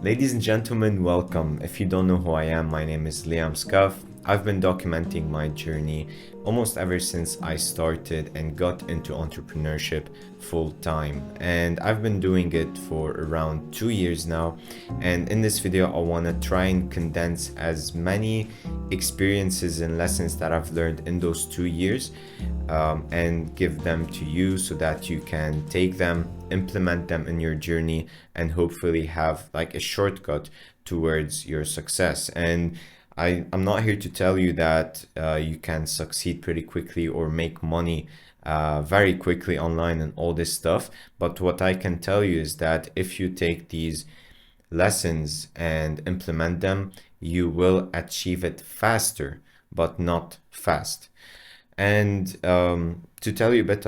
Ladies and gentlemen, welcome. If you don't know who I am, my name is Liam Scuff. I've been documenting my journey almost ever since I started and got into entrepreneurship full time. And I've been doing it for around 2 years now. And in this video, I want to try and condense as many experiences and lessons that I've learned in those 2 years and give them to you so that you can take them, implement them in your journey, and hopefully have like a shortcut towards your success. And I'm not here to tell you that you can succeed pretty quickly or make money very quickly online and all this stuff. But what I can tell you is that if you take these lessons and implement them, you will achieve it faster, but not fast. And to tell you a bit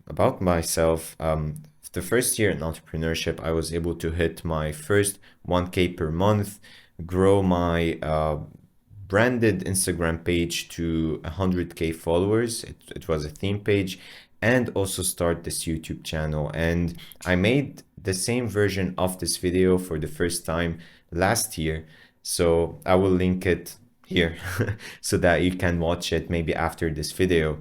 about myself, the first year in entrepreneurship, I was able to hit my first 1K per month, grow my branded Instagram page to 100K followers. It was a theme page, and also start this YouTube channel. And I made the same version of this video for the first time last year. So I will link it here so that you can watch it maybe after this video.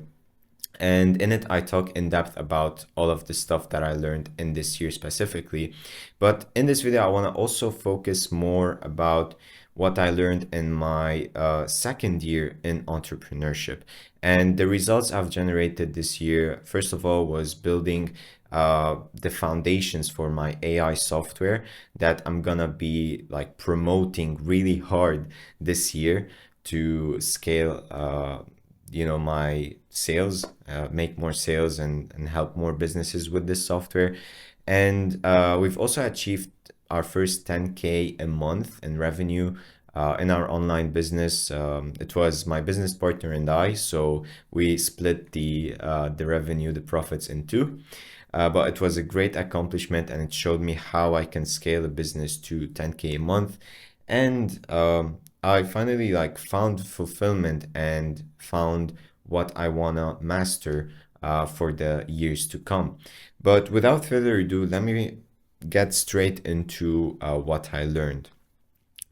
And in it, I talk in depth about all of the stuff that I learned in this year specifically. But in this video, I want to also focus more about what I learned in my second year in entrepreneurship. And the results I've generated this year, first of all, was building the foundations for my AI software that I'm gonna be like promoting really hard this year to scale my sales, make more sales and help more businesses with this software. And we've also achieved our first 10K a month in revenue in our online business. It was my business partner and I, so we split the revenue, the profits in two. But it was a great accomplishment, and it showed me how I can scale a business to 10K a month. And I finally found fulfillment and found what I wanna master for the years to come. But without further ado, let me get straight into what I learned.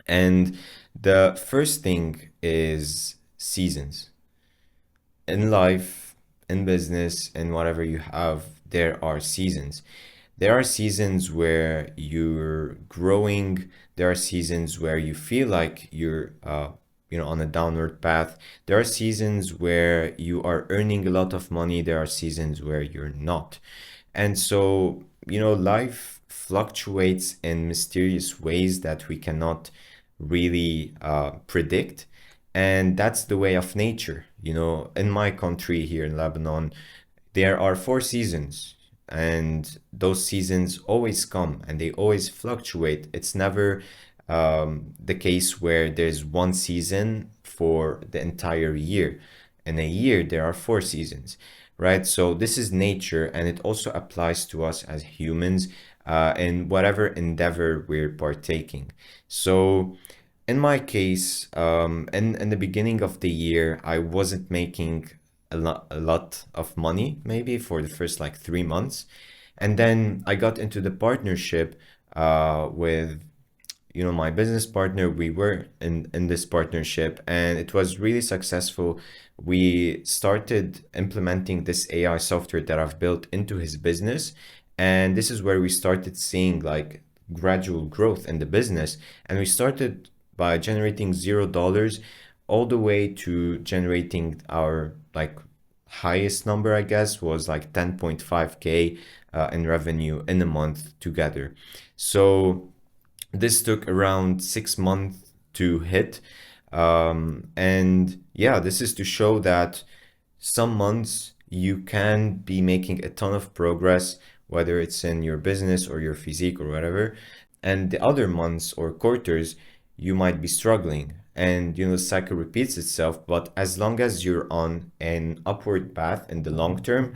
And the first thing is seasons. In life, in business, in whatever you have, there are seasons. There are seasons where you're growing. There are seasons where you feel like you're, on a downward path. There are seasons where you are earning a lot of money. There are seasons where you're not. And so, life fluctuates in mysterious ways that we cannot really predict. And that's the way of nature. In my country here in Lebanon, there are 4 seasons, and those seasons always come and they always fluctuate. It's never the case where there's one season for the entire year. In a year, there are 4 seasons, right? So this is nature, and it also applies to us as humans in whatever endeavor we're partaking. So in my case, in the beginning of the year, I wasn't making a lot of money, maybe for the first 3 months. And then I got into the partnership with my business partner. We were in this partnership, and it was really successful. We started implementing this AI software that I've built into his business, and this is where we started seeing gradual growth in the business. And we started by generating $0 all the way to generating our highest number, I guess, was 10.5K in revenue in a month together. So this took around 6 months to hit. And yeah, this is to show that some months you can be making a ton of progress, whether it's in your business or your physique or whatever. And the other months or quarters, you might be struggling. And the cycle repeats itself, but as long as you're on an upward path in the long term,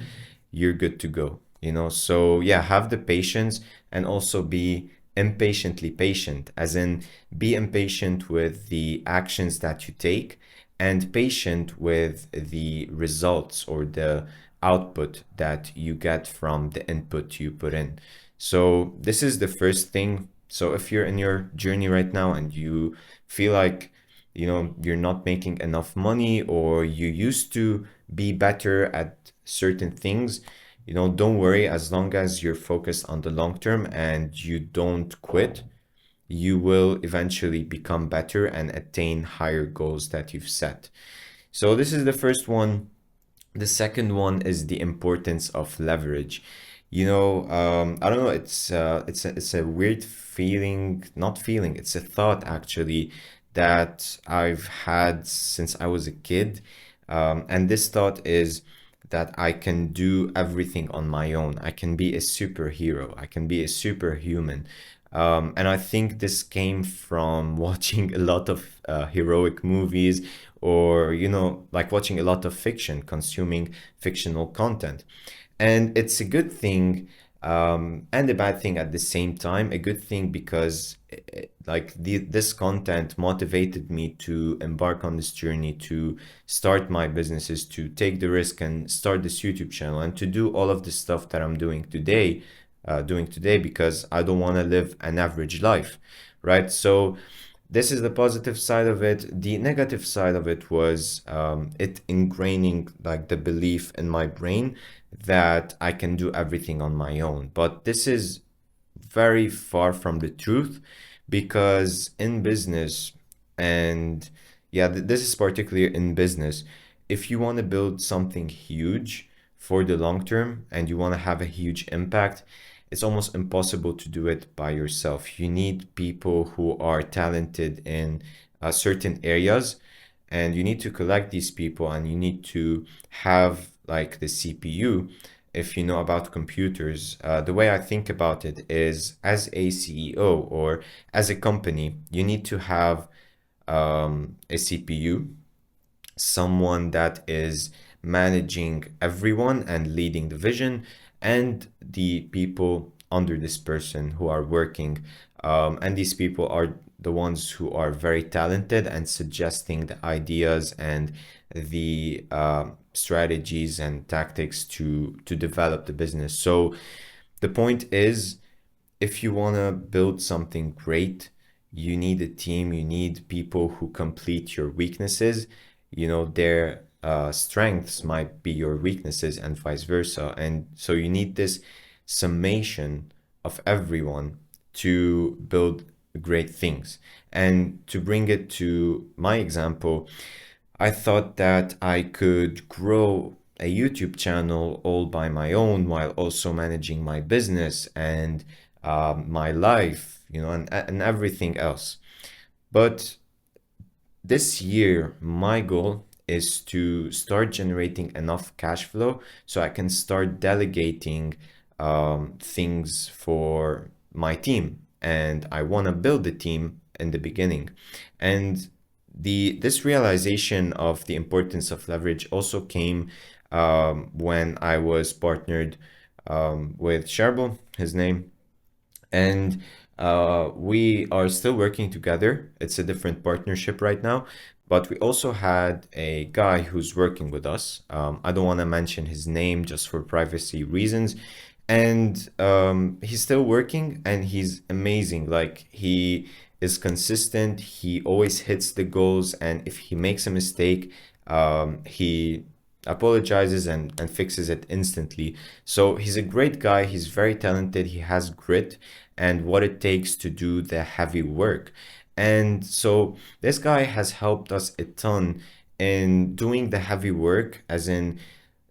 you're good to go. So yeah, have the patience, and also be impatiently patient, as in be impatient with the actions that you take and patient with the results or the output that you get from the input you put in. So this is the first thing. So if you're in your journey right now and you feel like, you're not making enough money, or you used to be better at certain things, don't worry. As long as you're focused on the long term and you don't quit, you will eventually become better and attain higher goals that you've set. So this is the first one. The second one is the importance of leverage. I don't know. It's a weird feeling, not feeling. It's a thought actually that I've had since I was a kid, and this thought is that I can do everything on my own. I can be a superhero. I can be a superhuman. And I think this came from watching a lot of heroic movies, or, like watching a lot of fiction, consuming fictional content. And it's a good thing, and a bad thing at the same time. A good thing because this content motivated me to embark on this journey, to start my businesses, to take the risk and start this YouTube channel, and to do all of the stuff that I'm doing today, because I don't want to live an average life, right? So this is the positive side of it. The negative side of it was it ingraining like the belief in my brain that I can do everything on my own. But this is very far from the truth, because in business, and yeah, this is particularly in business, if you want to build something huge for the long term and you want to have a huge impact, it's almost impossible to do it by yourself. You need people who are talented in certain areas, and you need to collect these people, and you need to have like the CPU. If you know about computers, the way I think about it is, as a CEO or as a company, you need to have a CPU, someone that is managing everyone and leading the vision, and the people under this person who are working. And these people are the ones who are very talented and suggesting the ideas and the strategies and tactics to develop the business. So the point is, if you want to build something great, you need a team, you need people who complete your weaknesses. Their strengths might be your weaknesses, and vice versa. And so you need this summation of everyone to build great things. And to bring it to my example, I thought that I could grow a YouTube channel all by my own, while also managing my business and my life, and everything else. But this year, my goal is to start generating enough cash flow so I can start delegating things for my team. And I want to build the team in the beginning. And this realization of the importance of leverage also came when I was partnered with Sharbo, his name, and we are still working together. It's a different partnership right now, but we also had a guy who's working with us. I don't want to mention his name just for privacy reasons. And he's still working, and he's amazing. Like, he is consistent, he always hits the goals, and if he makes a mistake, he apologizes and fixes it instantly. So he's a great guy, he's very talented, he has grit and what it takes to do the heavy work. And so this guy has helped us a ton in doing the heavy work, as in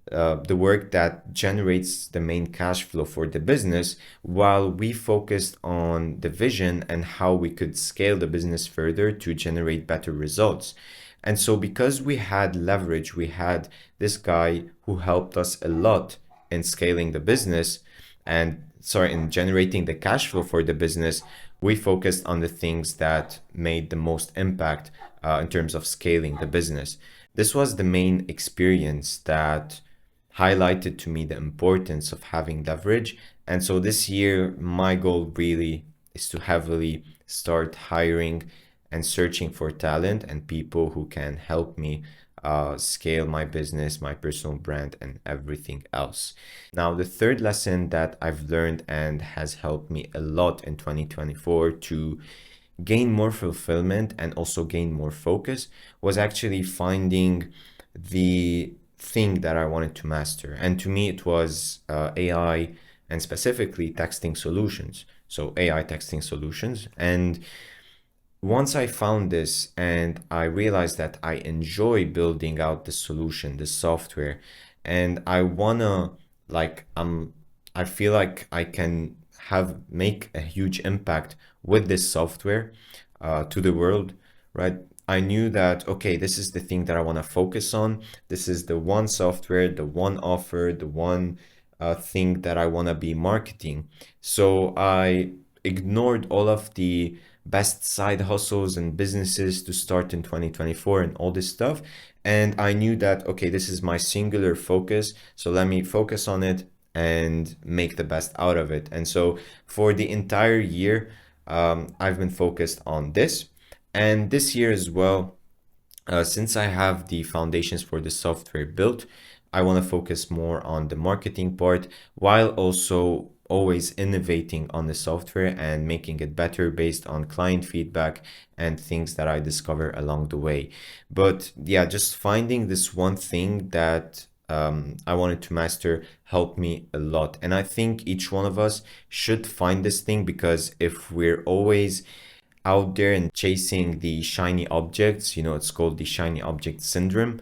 the work that generates the main cash flow for the business, while we focused on the vision and how we could scale the business further to generate better results. And so, because we had leverage, we had this guy who helped us a lot in scaling the business, and sorry, in generating the cash flow for the business. We focused on the things that made the most impact in terms of scaling the business. This was the main experience that highlighted to me the importance of having leverage. And so this year, my goal really is to heavily start hiring and searching for talent and people who can help me scale my business, my personal brand, and everything else. Now, the third lesson that I've learned and has helped me a lot in 2024 to gain more fulfillment and also gain more focus was actually finding the thing that I wanted to master. And to me, it was AI and specifically texting solutions. So, AI texting solutions. And once I found this and I realized that I enjoy building out the solution, the software, and I wanna like I feel like I can have make a huge impact with this software to the world, right? I knew that okay, this is the thing that I want to focus on. This is the one software, the one offer, the one thing that I want to be marketing. So I ignored all of the best side hustles and businesses to start in 2024 and all this stuff. And I knew that, okay, this is my singular focus. So let me focus on it and make the best out of it. And so for the entire year, I've been focused on this. And this year as well, since I have the foundations for the software built, I want to focus more on the marketing part while also always innovating on the software and making it better based on client feedback and things that I discover along the way. But yeah, just finding this one thing that I wanted to master helped me a lot. And I think each one of us should find this thing because if we're always out there and chasing the shiny objects, it's called the shiny object syndrome.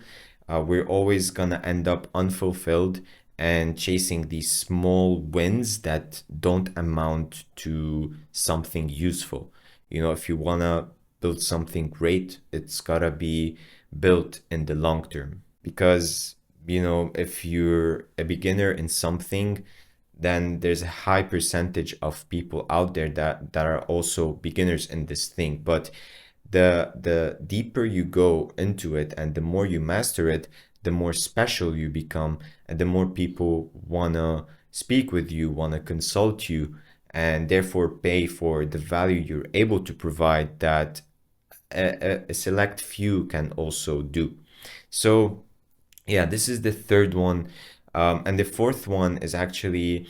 We're always gonna end up unfulfilled and chasing these small wins that don't amount to something useful. If you wanna build something great, it's gotta be built in the long term. Because, if you're a beginner in something, then there's a high percentage of people out there that are also beginners in this thing. But the deeper you go into it and the more you master it, the more special you become, and the more people wanna speak with you, wanna consult you, and therefore pay for the value you're able to provide that a select few can also do. So yeah, this is the third one. And the fourth one is actually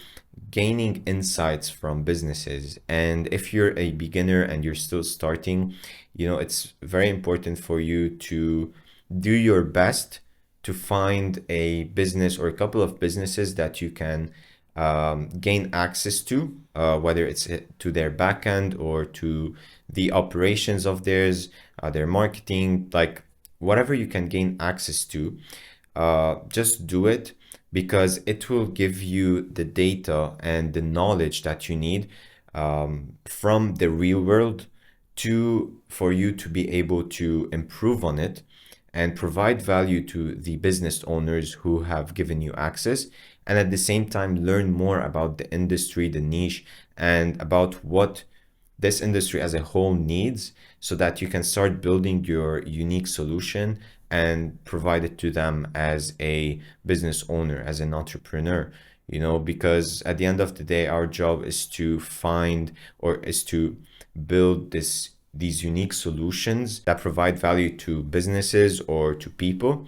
gaining insights from businesses. And if you're a beginner and you're still starting, it's very important for you to do your best to find a business or a couple of businesses that you can gain access to, whether it's to their backend or to the operations of theirs, their marketing, like whatever you can gain access to, just do it because it will give you the data and the knowledge that you need from the real world for you to be able to improve on it and provide value to the business owners who have given you access, and at the same time learn more about the industry, the niche, and about what this industry as a whole needs so that you can start building your unique solution and provide it to them as a business owner, as an entrepreneur, because at the end of the day, our job is to find or is to build these unique solutions that provide value to businesses or to people,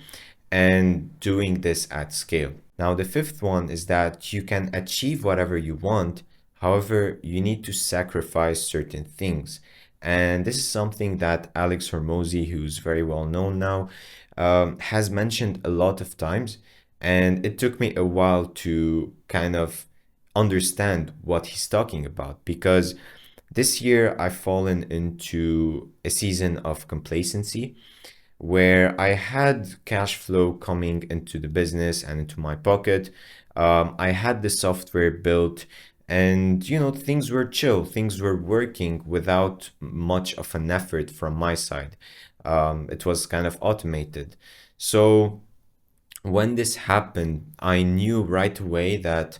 and doing this at scale. Now, the fifth one is that you can achieve whatever you want. However, you need to sacrifice certain things. And this is something that Alex Hormozy, who's very well known now, has mentioned a lot of times. And it took me a while to kind of understand what he's talking about because this year I've fallen into a season of complacency where I had cash flow coming into the business and into my pocket. I had the software built and things were chill, things were working without much of an effort from my side. It was kind of automated. So when this happened, I knew right away that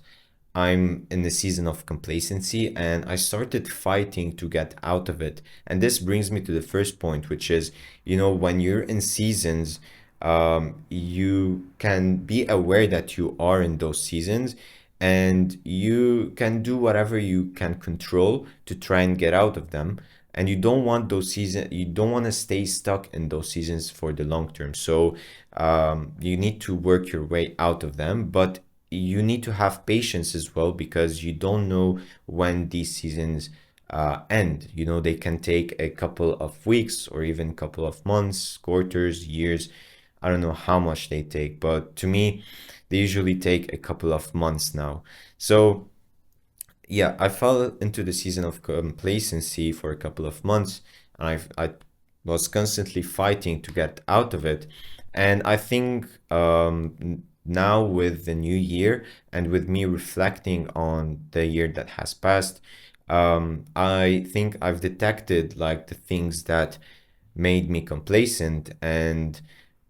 I'm in the season of complacency and I started fighting to get out of it. And this brings me to the first point, which is, when you're in seasons, you can be aware that you are in those seasons and you can do whatever you can control to try and get out of them. and you don't want those seasons, you don't want to stay stuck in those seasons for the long term. So you need to work your way out of them, but you need to have patience as well, because you don't know when these seasons end. You know, they can take a couple of weeks or even couple of months, quarters, years. I don't know how much they take, but to me, they usually take a couple of months now. So yeah, I fell into the season of complacency for a couple of months, and I was constantly fighting to get out of it. And I think now with the new year and with me reflecting on the year that has passed, I think I've detected like the things that made me complacent and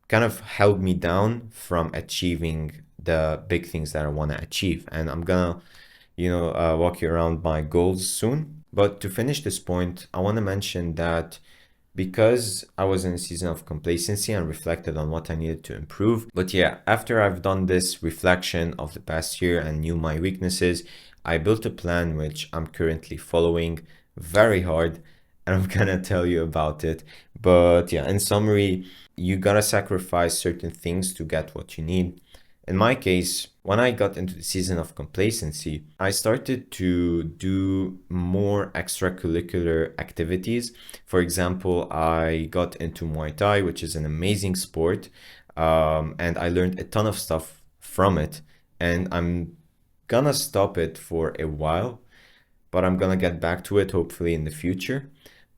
kind of held me down from achieving the big things that I want to achieve. And I'm gonna, walk you around my goals soon. But to finish this point, I want to mention that because I was in a season of complacency and reflected on what I needed to improve. But yeah, after I've done this reflection of the past year and knew my weaknesses, I built a plan which I'm currently following very hard, and I'm gonna tell you about it. But yeah, in summary, you gotta sacrifice certain things to get what you need. In my case, when I got into the season of complacency, I started to do more extracurricular activities. For example, I got into Muay Thai, which is an amazing sport, and I learned a ton of stuff from it. And I'm gonna stop it for a while, but I'm gonna get back to it hopefully in the future.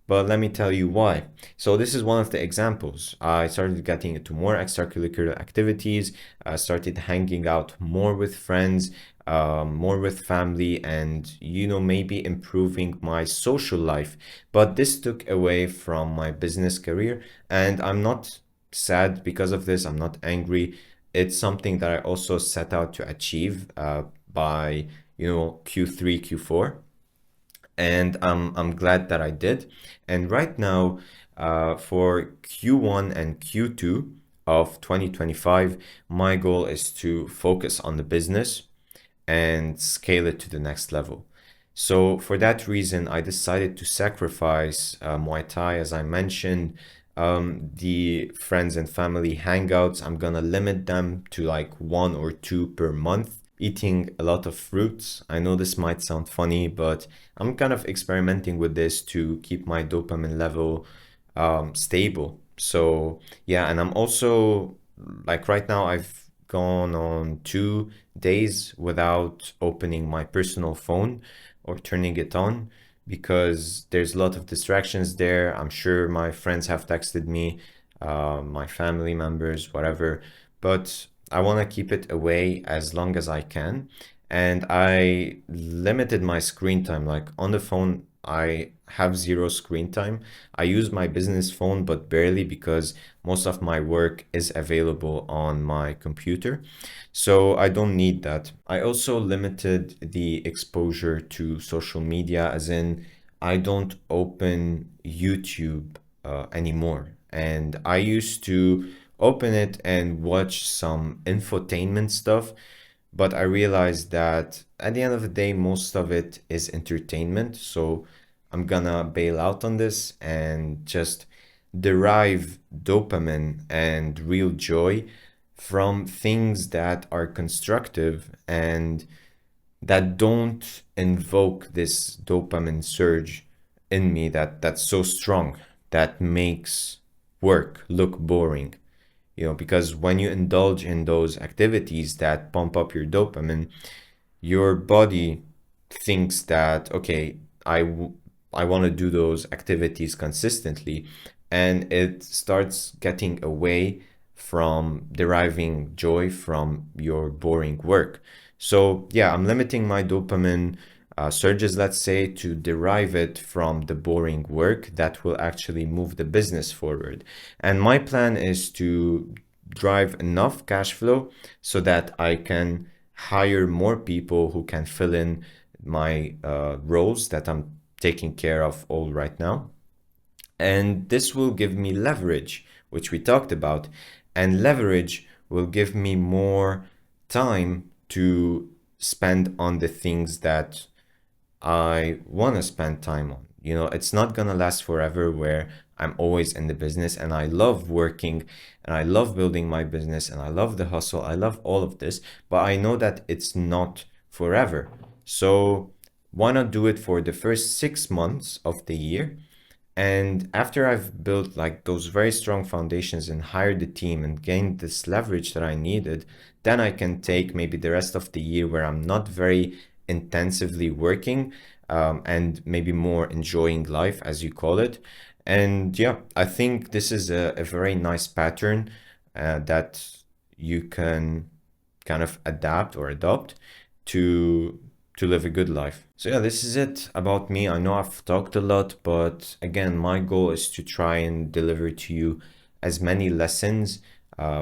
But let me tell you why. So this is one of the examples. I started getting into more extracurricular activities. I started hanging out more with friends, more with family, and maybe improving my social life. But this took away from my business career, and I'm not sad because of this. I'm not angry. It's something that I also set out to achieve by Q3, Q4, and I'm glad that I did. And right now, for Q1 and Q2 of 2025, my goal is to focus on the business and scale it to the next level. So for that reason, I decided to sacrifice Muay Thai, as I mentioned. The friends and family hangouts, I'm gonna limit them to like one or two per month. Eating a lot of fruits. I know this might sound funny, but I'm kind of experimenting with this to keep my dopamine level stable. So yeah, and I'm also like right now I've gone on 2 days without opening my personal phone or turning it on, because there's a lot of distractions there. I'm sure my friends have texted me, my family members, whatever, but I want to keep it away as long as I can. And I limited my screen time. Like on the phone, I have zero screen time. I use my business phone, but barely, because most of my work is available on my computer. So I don't need that. I also limited the exposure to social media, as in, I don't open YouTube anymore. And I used to open it and watch some infotainment stuff, but I realized that at the end of the day, most of it is entertainment. So I'm gonna bail out on this and just derive dopamine and real joy from things that are constructive and that don't invoke this dopamine surge in me that's so strong, that makes work look boring. Because when you indulge in those activities that pump up your dopamine, your body thinks that, okay, I want to do those activities consistently, and it starts getting away from deriving joy from your boring work. So yeah, I'm limiting my dopamine surges, let's say, to derive it from the boring work that will actually move the business forward. And my plan is to drive enough cash flow so that I can hire more people who can fill in my roles that I'm taking care of all right now. And this will give me leverage, which we talked about. And leverage will give me more time to spend on the things that I want to spend time on. it's not gonna last forever where I'm always in the business, and I love working and I love building my business and I love the hustle. I love all of this, but I know that it's not forever. So why not do it for the first 6 months of the year? And after I've built like those very strong foundations and hired the team and gained this leverage that I needed, then I can take maybe the rest of the year where I'm not very intensively working, and maybe more enjoying life, as you call it. And yeah, I think this is a very nice pattern that you can kind of adapt or adopt to live a good life. So yeah, this is it about me. I know I've talked a lot, but again, my goal is to try and deliver to you as many lessons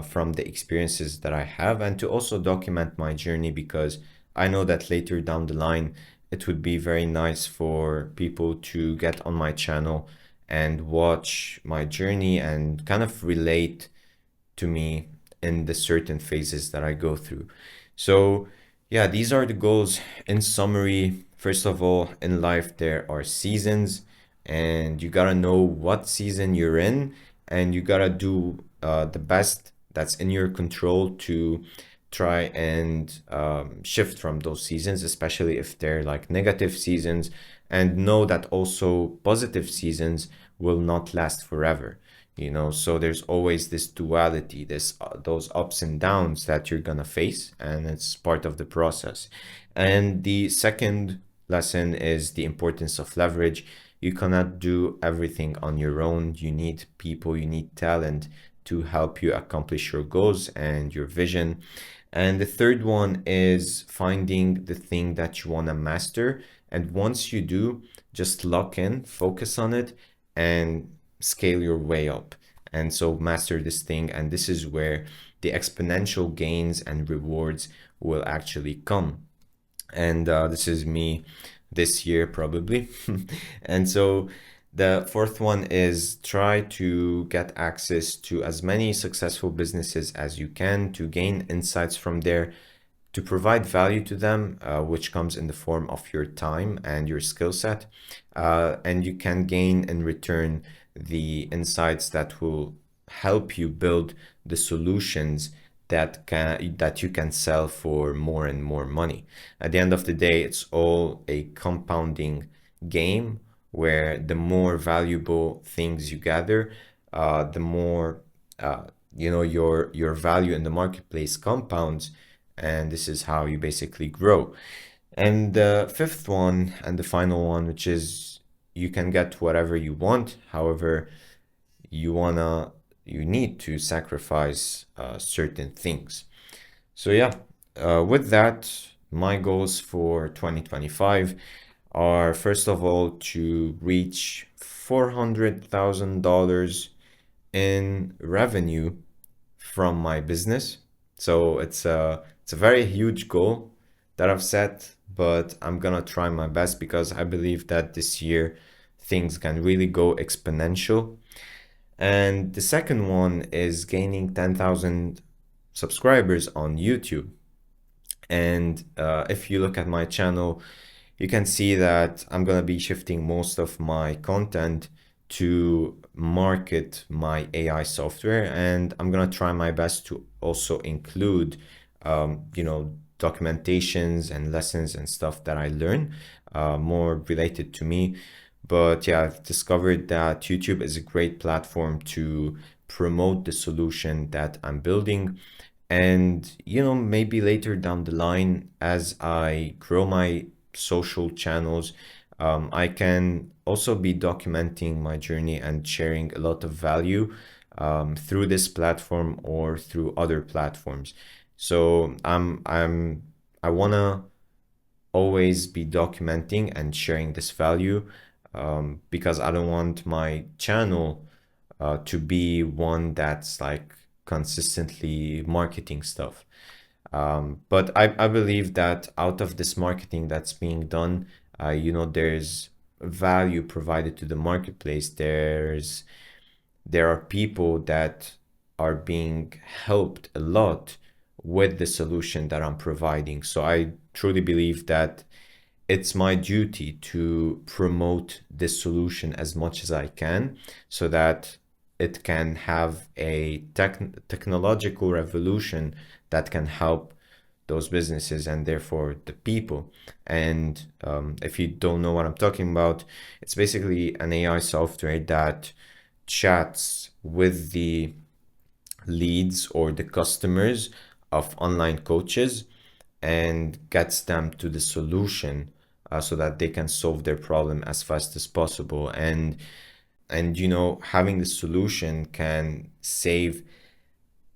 from the experiences that I have, and to also document my journey, because I know that later down the line, it would be very nice for people to get on my channel and watch my journey and kind of relate to me in the certain phases that I go through. So, yeah, these are the goals in summary. First of all, in life, there are seasons, and you gotta know what season you're in, and you gotta do the best that's in your control to try and shift from those seasons, especially if they're like negative seasons, and know that also positive seasons will not last forever. So there's always this duality, this those ups and downs that you're gonna face, and it's part of the process. And the second lesson is the importance of leverage. You cannot do everything on your own. You need people, you need talent to help you accomplish your goals and your vision. And the third one is finding the thing that you want to master. And once you do, just lock in, focus on it, and scale your way up. And so master this thing. And this is where the exponential gains and rewards will actually come. And this is me this year, probably. And so the fourth one is try to get access to as many successful businesses as you can, to gain insights from there, to provide value to them, which comes in the form of your time and your skill set. And you can gain in return the insights that will help you build the solutions that you can sell for more and more money. At the end of the day, it's all a compounding game where the more valuable things you gather, the more your value in the marketplace compounds, and this is how you basically grow. And the fifth one and the final one, which is you can get whatever you want. However, you need to sacrifice certain things. So yeah, with that, my goals for 2025 are, first of all, to reach $400,000 in revenue from my business. So it's a very huge goal that I've set, but I'm gonna try my best because I believe that this year things can really go exponential. And the second one is gaining 10,000 subscribers on YouTube. And if you look at my channel, you can see that I'm gonna be shifting most of my content to market my AI software, and I'm gonna try my best to also include, documentations and lessons and stuff that I learn, more related to me. But yeah, I've discovered that YouTube is a great platform to promote the solution that I'm building. And, maybe later down the line, as I grow my social channels, I can also be documenting my journey and sharing a lot of value through this platform or through other platforms. So I wanna always be documenting and sharing this value, because I don't want my channel to be one that's like consistently marketing stuff. But I believe that out of this marketing that's being done, there's value provided to the marketplace. There are people that are being helped a lot with the solution that I'm providing. So I truly believe that it's my duty to promote this solution as much as I can so that it can have a technological revolution that can help those businesses and therefore the people. And if you don't know what I'm talking about, it's basically an AI software that chats with the leads or the customers of online coaches and gets them to the solution so that they can solve their problem as fast as possible. And you know, having the solution can save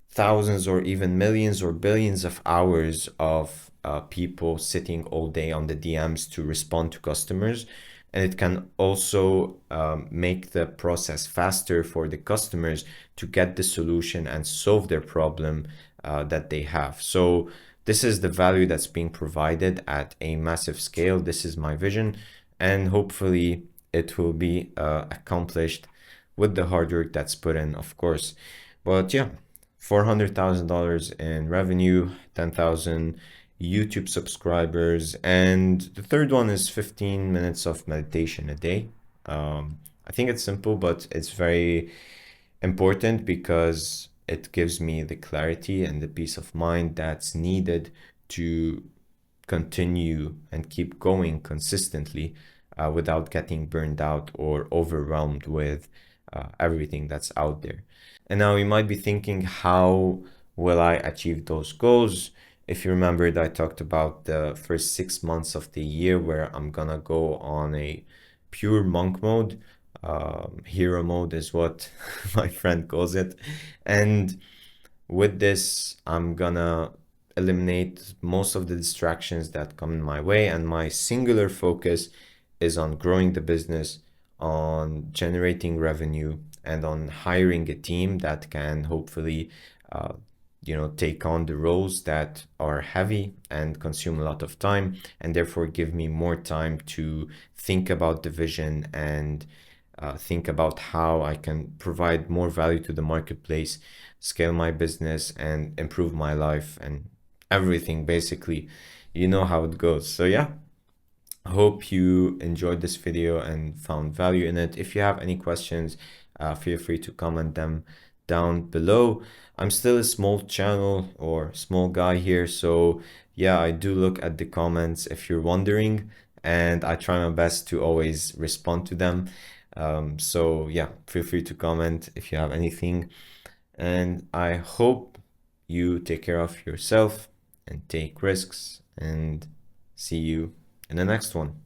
thousands or even millions or billions of hours of people sitting all day on the DMs to respond to customers. And it can also make the process faster for the customers to get the solution and solve their problem that they have. So this is the value that's being provided at a massive scale. This is my vision, and hopefully it will be accomplished with the hard work that's put in, of course. But yeah, $400,000 in revenue, 10,000 YouTube subscribers, and the third one is 15 minutes of meditation a day. I think it's simple, but it's very important because it gives me the clarity and the peace of mind that's needed to continue and keep going consistently without getting burned out or overwhelmed with everything that's out there. And now you might be thinking, how will I achieve those goals? If you remembered, I talked about the first 6 months of the year where I'm gonna go on a pure monk mode. Hero mode is what my friend calls it. And with this, I'm gonna eliminate most of the distractions that come in my way, and my singular focus is on growing the business, on generating revenue, and on hiring a team that can hopefully uh, take on the roles that are heavy and consume a lot of time, and therefore give me more time to think about the vision and think about how I can provide more value to the marketplace, scale my business, and improve my life and everything basically. You know how it goes. So yeah, hope you enjoyed this video and found value in it. If you have any questions, feel free to comment them down below. I'm still a small channel or small guy here, so yeah, I do look at the comments if you're wondering, and I try my best to always respond to them. So yeah, feel free to comment if you have anything, and I hope you take care of yourself and take risks, and see you in the next one.